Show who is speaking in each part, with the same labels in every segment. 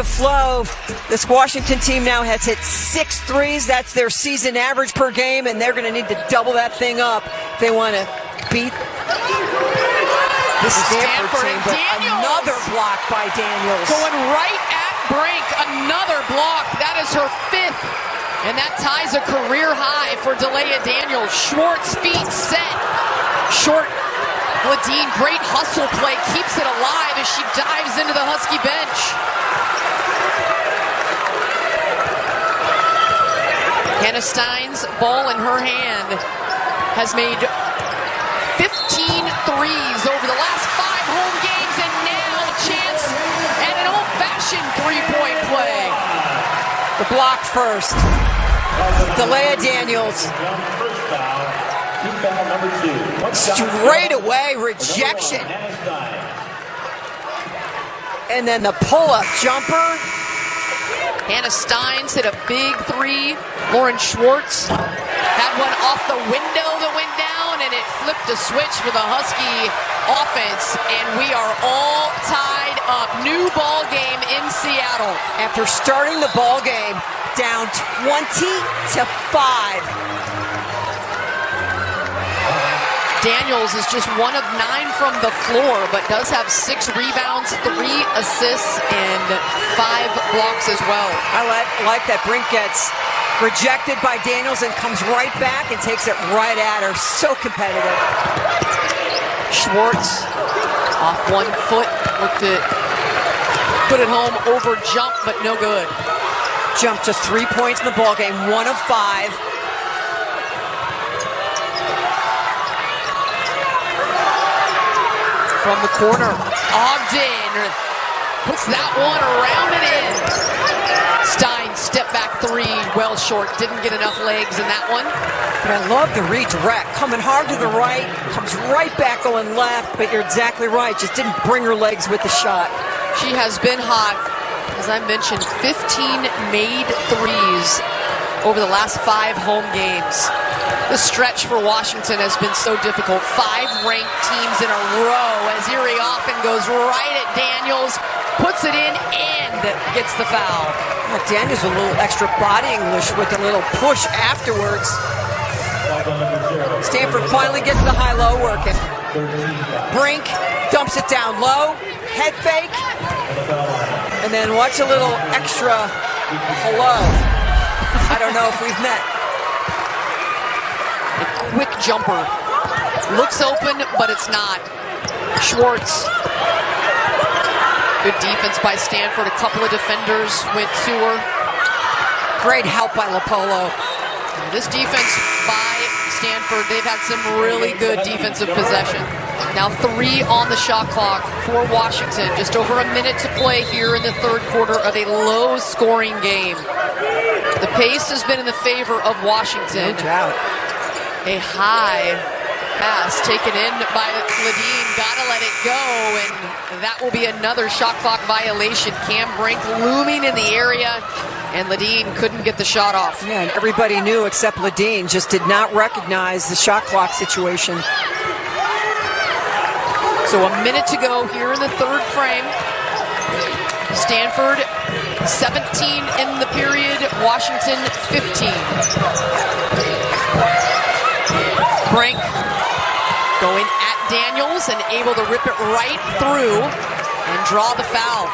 Speaker 1: the flow. This Washington team now has hit 6 threes. That's their season average per game, and they're going to need to double that thing up if they want to beat the Stanford team. But another block by Daniels.
Speaker 2: Going right at Brink. Another block. That is her 5th. And that ties a career high for Delia Daniels. Schwartz feet set. Short. Ladine, great hustle play. Keeps it alive as she dives into the Husky bench. Hannah Stein's ball in her hand has made 15 threes over the last 5 home games, and now a chance at an old-fashioned three-point play.
Speaker 1: The block first. Delia Daniels. Straight away rejection. And then the pull-up jumper.
Speaker 2: Hannah Steins hit a big 3. Lauren Schwartz had one off the window that went down, and it flipped a switch for the Husky offense, and we are all tied up. New ball game in Seattle.
Speaker 1: After starting the ball game down 20-5.
Speaker 2: Daniels is just 1 of 9 from the floor, but does have 6 rebounds, 3 assists, and 5 blocks as well.
Speaker 1: I like that Brink gets rejected by Daniels and comes right back and takes it right at her. So competitive.
Speaker 2: Schwartz off 1 foot, looked at put it home over jump, but no good.
Speaker 1: Jump just 3 points in the ball game, 1 of 5.
Speaker 2: From the corner, Ogden puts that one around and in. Stein, step back 3, well short, didn't get enough legs in that one.
Speaker 1: But I love the redirect, coming hard to the right, comes right back going left, but you're exactly right, just didn't bring her legs with the shot.
Speaker 2: She has been hot, as I mentioned, 15 made threes over the last 5 home games. The stretch for Washington has been so difficult. 5 ranked teams in a row as Erie often goes right at Daniels, puts it in, and gets the foul.
Speaker 1: Daniels with a little extra body English with a little push afterwards. Stanford finally gets the high-low working. Brink dumps it down low, head fake, and then watch a little extra hello. I don't know if we've met.
Speaker 2: A quick jumper. Looks open, but it's not. Schwartz. Good defense by Stanford. A couple of defenders went to her.
Speaker 1: Great help by Lopolo.
Speaker 2: This defense by Stanford, they've had some really good defensive possession. Now 3 on the shot clock for Washington. Just over a minute to play here in the 3rd quarter of a low-scoring game. The pace has been in the favor of Washington.
Speaker 1: No doubt.
Speaker 2: A high pass taken in by Ladine. Gotta let it go, and that will be another shot clock violation. Cam Brink looming in the area, and Ladine couldn't get the shot off.
Speaker 1: Yeah, and everybody knew except Ladine, just did not recognize the shot clock situation.
Speaker 2: So a minute to go here in the 3rd frame. Stanford 17 in the period, Washington 15. Brink going at Daniels and able to rip it right through and draw the foul.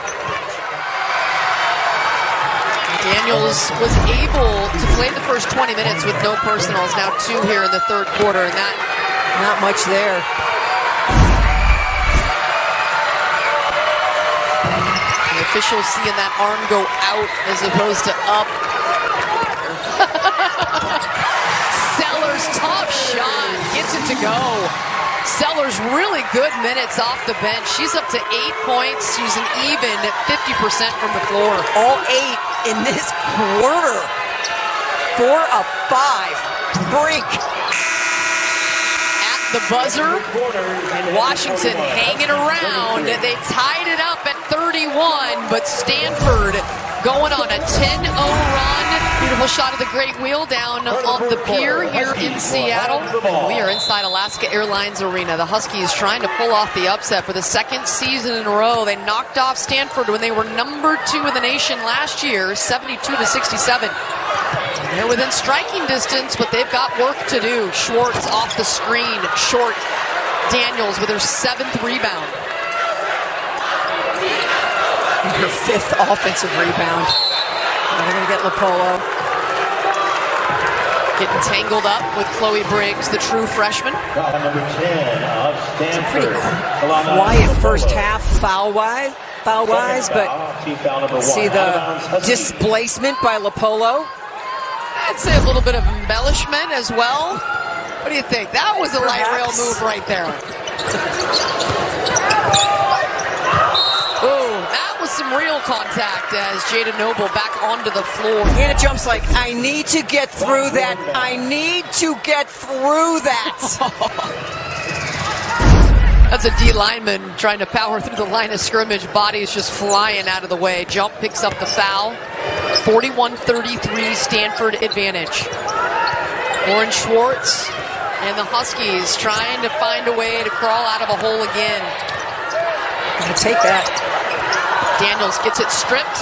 Speaker 2: Daniels was able to play the first 20 minutes with no personals, now 2 here in the 3rd quarter, and that
Speaker 1: not much there.
Speaker 2: The officials seeing that arm go out as opposed to up. Sellers, tough shot, gets it to go. Sellers really good minutes off the bench. She's up to 8 points. She's an even 50% from the floor.
Speaker 1: All 8 in this quarter. 4 of 5. Brink.
Speaker 2: At the buzzer, and Washington hanging around. They tied it up at 31, but Stanford going on a 10-0 run. Beautiful shot of the Great Wheel down on the pier here in Seattle. And we are inside Alaska Airlines Arena. The Huskies trying to pull off the upset for the second season in a row. They knocked off Stanford when they were number 2 in the nation last year, 72-67. They're within striking distance, but they've got work to do. Schwartz off the screen. Short. Daniels with her 7th rebound.
Speaker 1: And her 5th offensive rebound. Now they're going to get LaPolo.
Speaker 2: Getting tangled up with Chloe Briggs, the true freshman.
Speaker 3: Number 10 of Stanford.
Speaker 1: Pretty quiet first half foul-wise, but see the displacement by LaPolo.
Speaker 2: I'd say a little bit of embellishment as well. What do you think? That was a light rail move right there. Oh, that was some real contact as Jada Noble back onto the floor.
Speaker 1: Hannah jumps like, I need to get through that. I need to get through that.
Speaker 2: That's a D lineman trying to power through the line of scrimmage. Body's just flying out of the way. Jump picks up the foul. 41-33 Stanford advantage. Lauren Schwartz and the Huskies trying to find a way to crawl out of a hole again.
Speaker 1: Gonna take that.
Speaker 2: Daniels gets it stripped.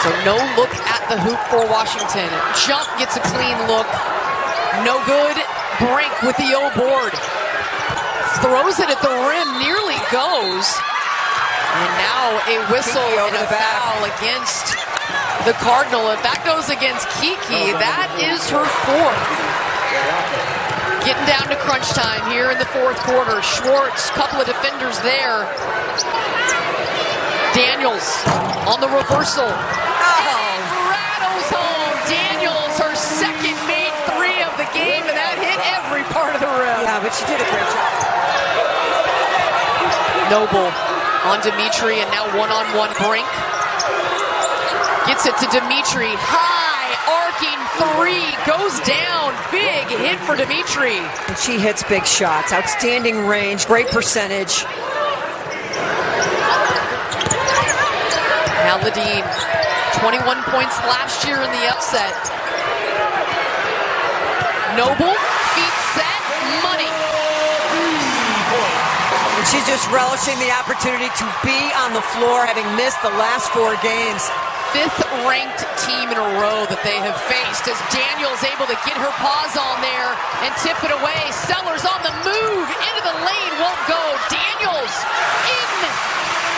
Speaker 2: So no look at the hoop for Washington. Jump gets a clean look. No good. Brink with the O board. Throws it at the rim, nearly goes. And now a whistle and a foul against the Cardinal. If that goes against Kiki, that is her 4th. Getting down to crunch time here in the 4th quarter. Schwartz, couple of defenders there. Daniels on the reversal. And rattles home. Daniels, her 2nd made 3 of the game, and that hit every part of the rim.
Speaker 1: Yeah, but she did a great job.
Speaker 2: Noble on Dimitri, and now one-on-one Brink. Gets it to Dimitri. High, arcing 3, goes down. Big hit for Dimitri.
Speaker 1: And she hits big shots. Outstanding range, great percentage.
Speaker 2: Now Ladine, 21 points last year in the upset. Noble, feet set, money.
Speaker 1: And she's just relishing the opportunity to be on the floor, having missed the last 4 games.
Speaker 2: 5th ranked team in a row that they have faced as Daniels able to get her paws on there and tip it away. Sellers on the move, into the lane, won't go. Daniels in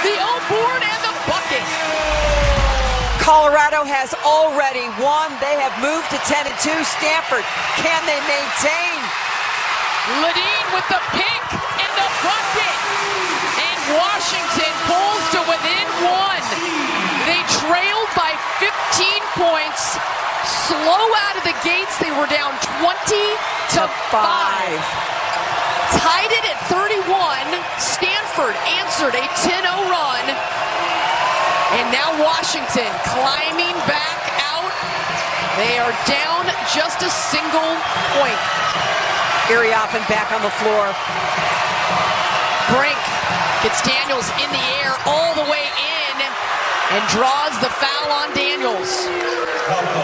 Speaker 2: the O board and the bucket.
Speaker 1: Colorado has already won. They have moved to 10-2. Stanford, can they maintain?
Speaker 2: Ladine with the pick and the bucket. And Washington pulls to within 1. They trailed by 15 points. Slow out of the gates. They were down 20-5. Tied it at 31. Stanford answered a 10-0 run. And now Washington climbing back out. They are down just a single point.
Speaker 1: Arioffen back on the floor.
Speaker 2: Brink gets Daniels in the air all the way in and draws the foul on Daniels.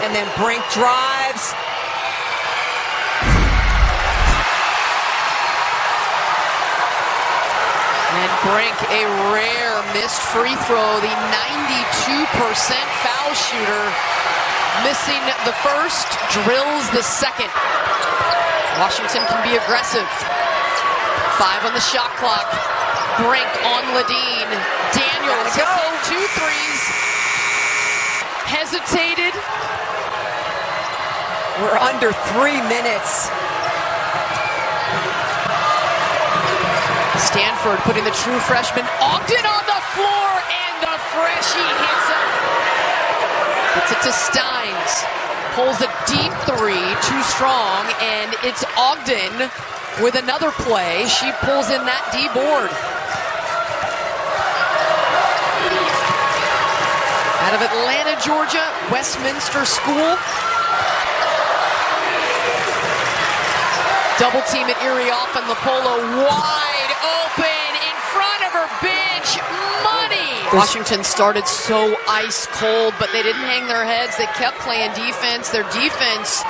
Speaker 1: And then Brink drives.
Speaker 2: And Brink, a rare missed free throw, the 92% foul shooter. Missing the first, drills the second. Washington can be aggressive. 5 on the shot clock. Brink on Ladine. Daniels hits 2 threes. Hesitated.
Speaker 1: We're under 3 minutes.
Speaker 2: Stanford putting the true freshman Ogden on the floor, and the freshie hits it. Gets it to Steins. Pulls a deep 3, too strong, and it's Ogden with another play. She pulls in that D board. Out of Atlanta, Georgia, Westminster School. Double team at Arioffen, LaPolo wide open in front of her bench. Money Washington started so ice cold, but they didn't hang their heads. They kept playing defense. Their defense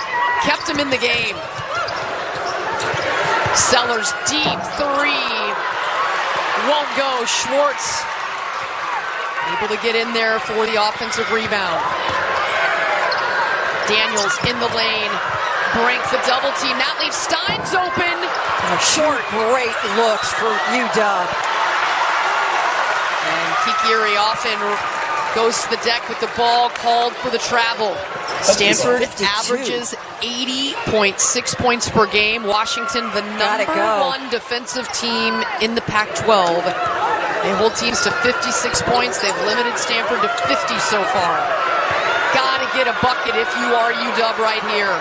Speaker 2: kept them in the game. Sellers deep three. Won't go. Schwartz able to get in there for the offensive rebound. Daniels in the lane. Brink the double team. That leaves Steins open.
Speaker 1: Short, great looks for UW.
Speaker 2: And Kikiri often goes to the deck with the ball, called for the travel. Stanford
Speaker 1: 52.
Speaker 2: averages 80.6 points per game. Washington, the number one defensive team in the Pac-12. They hold teams to 56 points. They've limited Stanford to 50 so far. Gotta get a bucket if you are UW right here.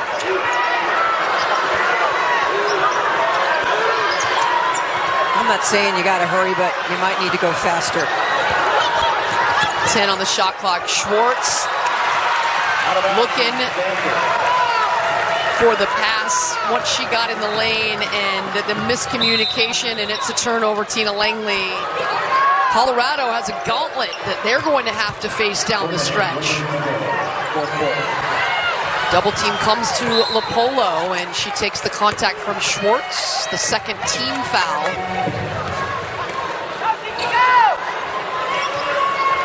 Speaker 1: I'm not saying you gotta hurry, but you might need to go faster.
Speaker 2: 10 on the shot clock. Schwartz looking for the pass once she got in the lane, and the miscommunication, and it's a turnover. Tina Langley. Colorado has a gauntlet that they're going to have to face down the stretch. Double team comes to Lopolo, and she takes the contact from Schwartz, the second team foul.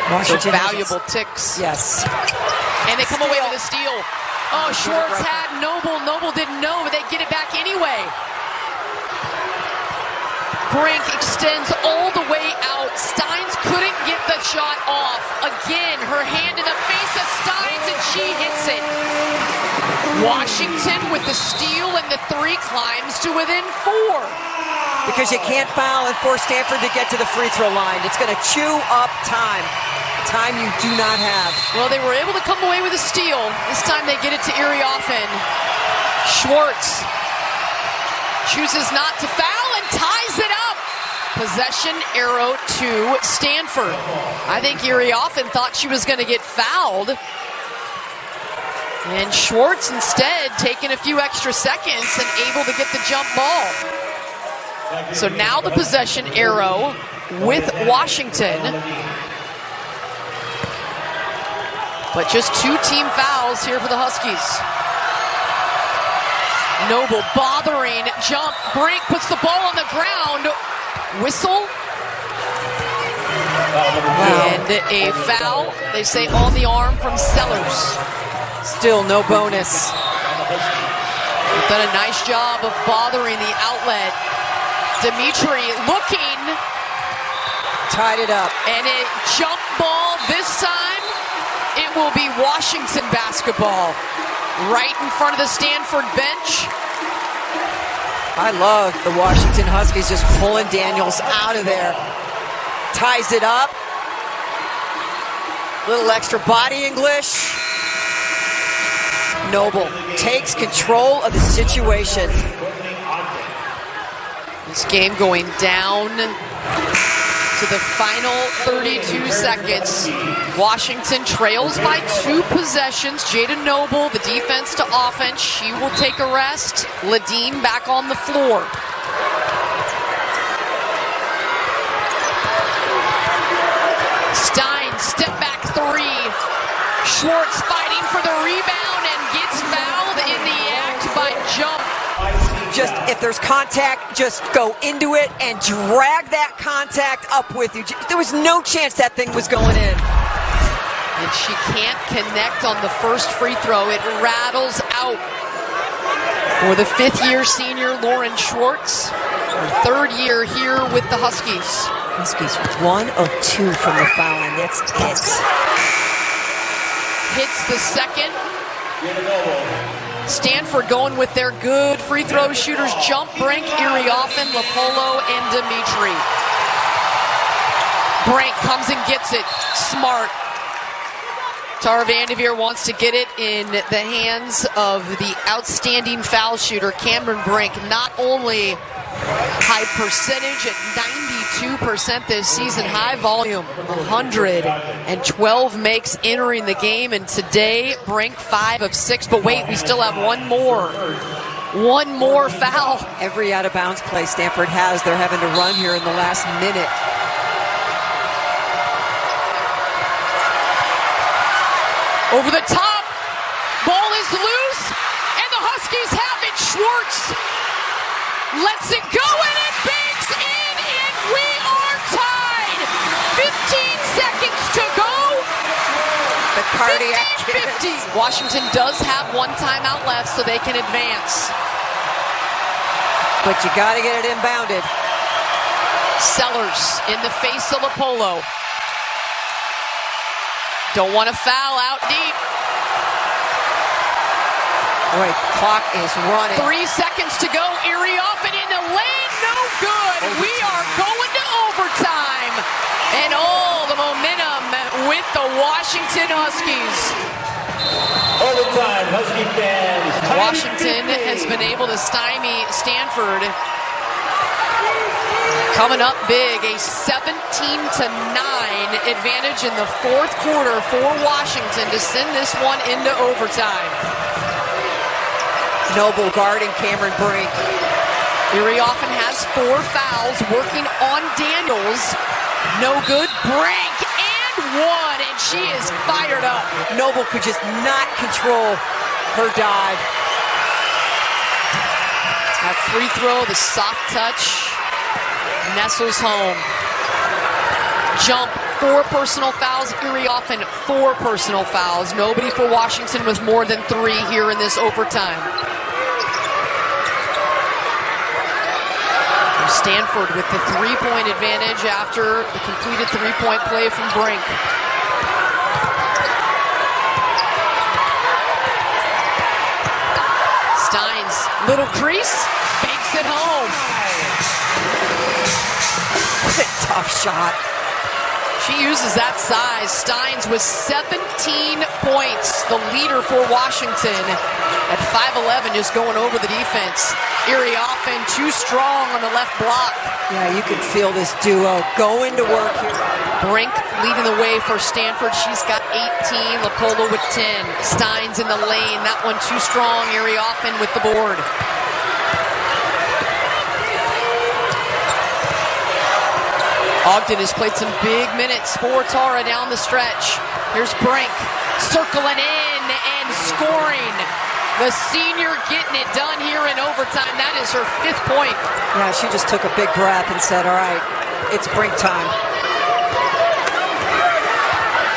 Speaker 1: Washington
Speaker 2: valuable ticks.
Speaker 1: Yes.
Speaker 2: And they come away with a steal. Oh, Schwartz had Noble. Noble didn't know, but they get it back anyway. Brink extends all the way out. Steins couldn't get the shot off. Again, her hand in the face of Steins, and she hits it. Washington with the steal, and the three climbs to within 4.
Speaker 1: Because you can't foul and force Stanford to get to the free throw line. It's going to chew up time. Time you do not have.
Speaker 2: Well, they were able to come away with a steal. This time they get it to Irioffen. Schwartz chooses not to foul and ties it up. Possession arrow to Stanford. I think Irioffen thought she was going to get fouled. And Schwartz instead taking a few extra seconds and able to get the jump ball. So now the possession arrow with Washington. But just 2 team fouls here for the Huskies. Noble bothering, jump, Brink puts the ball on the ground. Whistle. And a foul, they say, on the arm from Sellers.
Speaker 1: Still no bonus.
Speaker 2: They've done a nice job of bothering the outlet. Dimitri looking.
Speaker 1: Tied it up.
Speaker 2: And a jump ball this time. It will be Washington basketball right in front of the Stanford bench.
Speaker 1: I love the Washington Huskies just pulling Daniels out of there. Ties it up. Little extra body English. Noble takes control of the situation.
Speaker 2: This game going down to the final 32 seconds. Washington trails by 2 possessions. Jada Noble, the defense to offense. She will take a rest. Ladine back on the floor. Stein, step back 3. Schwartz fighting for the rebound and gets fouled in the act by jump.
Speaker 1: Just, if there's contact, just go into it and drag that contact up with you. There was no chance that thing was going in.
Speaker 2: And she can't connect on the first free throw. It rattles out for the 5th-year senior Lauren Schwartz. Her 3rd year here with the Huskies.
Speaker 1: Huskies 1 of 2 from the foul line. That's tense.
Speaker 2: Hits the second. Stanford going with their good free throw shooters. Jump, Brink, Irioffen, Lopolo, and Dimitri. Brink comes and gets it. Smart. Tara Vanderveer wants to get it in the hands of the outstanding foul shooter, Cameron Brink. Not only high percentage at 92% this season, high volume, 112 makes entering the game, and today Brink 5 of 6. But wait, we still have one more foul.
Speaker 1: Every out of bounds play Stanford has, they're having to run here in the last minute.
Speaker 2: Over the top. Ball is loose. And the Huskies have it. Schwartz lets it go, and it banks in, and we are tied. 15 seconds to go.
Speaker 1: The cardiac
Speaker 2: 50. Washington does have one timeout left, so they can advance.
Speaker 1: But you got to get it inbounded.
Speaker 2: Sellers in the face of Lapolo. Don't want to foul out deep.
Speaker 1: Boy, clock is running.
Speaker 2: 3 seconds to go. Erie off and in the lane. No good. We are going to overtime. And all the momentum with the Washington Huskies.
Speaker 3: Overtime, Husky fans.
Speaker 2: Washington has been able to stymie Stanford. Coming up big, a 17-9 advantage in the fourth quarter for Washington to send this one into overtime.
Speaker 1: Noble guarding Cameron Brink.
Speaker 2: Erie often has 4 fouls working on Daniels. No good. Brink and 1, and she is fired up.
Speaker 1: Noble could just not control her dive.
Speaker 2: That free throw, the soft touch, nestles home. Jump, 4 personal fouls. Erie often 4 personal fouls. Nobody for Washington with more than 3 here in this overtime. Stanford with the 3-point advantage after the completed 3-point play from Brink. Steins, little crease, banks it home.
Speaker 1: What a tough shot.
Speaker 2: She uses that size. Steins with 17 points, the leader for Washington at 5'11", just going over the defense. Erie often too strong on the left block.
Speaker 1: Yeah, you can feel this duo going to work here.
Speaker 2: Brink leading the way for Stanford. She's got 18. Lapolo with 10. Steins in the lane. That one too strong. Erie often with the board. Ogden has played some big minutes for Tara down the stretch. Here's Brink circling in and scoring. The senior getting it done here in overtime. That is her 5th point.
Speaker 1: Yeah, she just took a big breath and said, all right, it's Brink time.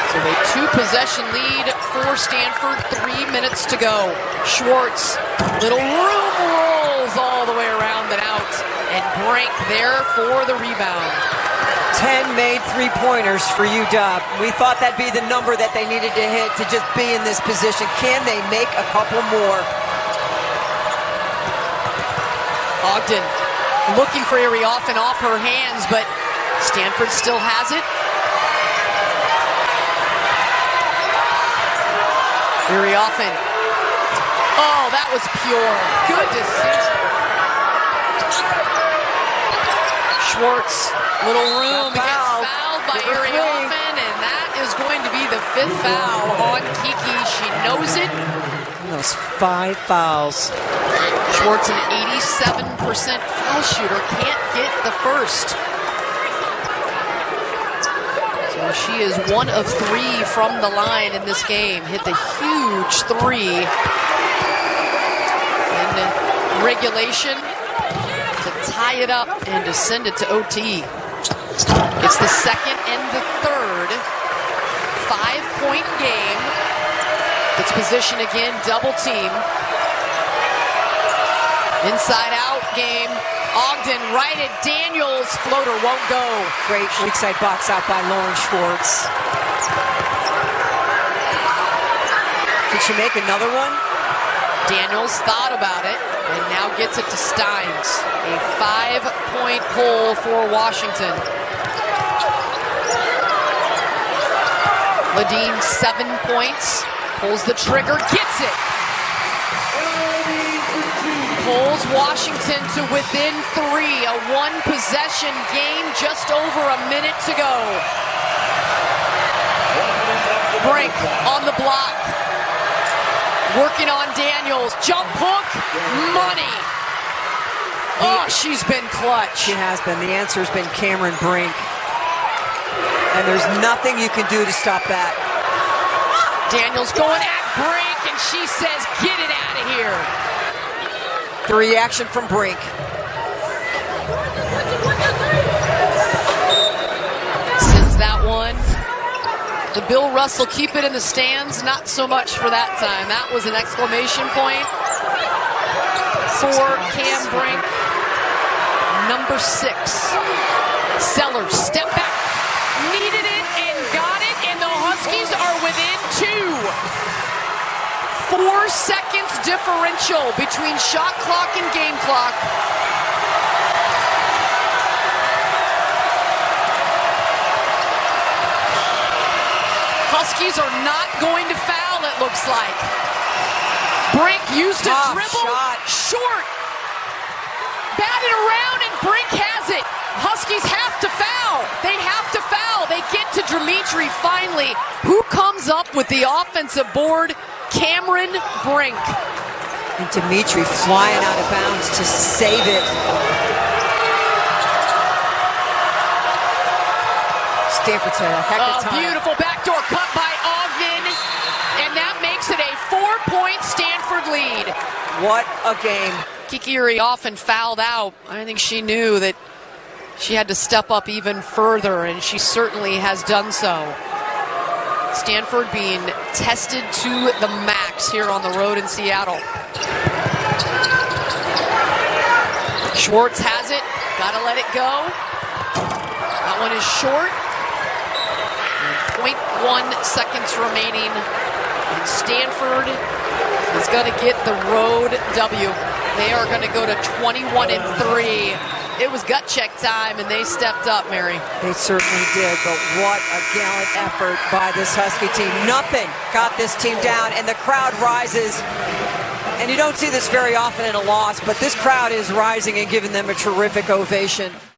Speaker 2: So a 2-possession lead for Stanford, 3 minutes to go. Schwartz, little room rolls all the way around and out. And Brink there for the rebound.
Speaker 1: 10 made 3-pointers for UW. We thought that'd be the number that they needed to hit to just be in this position. Can they make a couple more?
Speaker 2: Ogden looking for Erie off and off her hands, but Stanford still has it. Erie often. Oh, that was pure. Good decision. Schwartz, little room, gets fouled by Erie Offen, and that is going to be the 5th foul on Kiki. She knows it.
Speaker 1: Those 5 fouls.
Speaker 2: Schwartz, an 87% foul shooter, can't get the first. So she is 1 of 3 from the line in this game. Hit the huge 3 in regulation to tie it up and to send it to OT. It's the 2nd and the 3rd 5-point game. It's position again, double team. Inside out game. Ogden right at Daniels. Floater won't go.
Speaker 1: Great weak side box out by Lauren Schwartz. Did she make another one?
Speaker 2: Daniels thought about it and now gets it to Steins. A 5-point pull for Washington. Ladine, 7 points. Pulls the trigger, gets it. Pulls Washington to within 3. A 1-possession game, just over a minute to go. Brink on the block. Working on Daniels. Jump hook. Money. Oh, she's been clutch.
Speaker 1: She has been. The answer's been Cameron Brink. And there's nothing you can do to stop that.
Speaker 2: Daniels going at Brink, and she says, get it out of here.
Speaker 1: The reaction from Brink.
Speaker 2: Sends that one. The Bill Russell keep it in the stands, not so much for that time. That was an exclamation point for Cam Brink. Number 6. Sellers, step back, needed it and got it, and the Huskies are within 2. 4 seconds differential between shot clock and game clock. Huskies are not going to foul, it looks like. Brink used a dribble, short, batted around, and Brink has it. Huskies have to foul. They have to foul. They get to Dimitri finally. Who comes up with the offensive board? Cameron Brink.
Speaker 1: And Dimitri flying out of bounds to save it. Stanford's had a heck of time.
Speaker 2: Beautiful backdoor cut by Ogden, and that makes it a 4-point Stanford lead.
Speaker 1: What a game.
Speaker 2: Kikiri often fouled out. I think she knew that she had to step up even further, and she certainly has done so. Stanford being tested to the max here on the road in Seattle. Schwartz has it. Gotta let it go. That one is short. 0.1 seconds remaining. And Stanford is going to get the road W. They are going to go to 21-3. It was gut check time, and they stepped up, Mary.
Speaker 1: They certainly did, but what a gallant effort by this Husky team. Nothing got this team down, and the crowd rises. And you don't see this very often in a loss, but this crowd is rising and giving them a terrific ovation.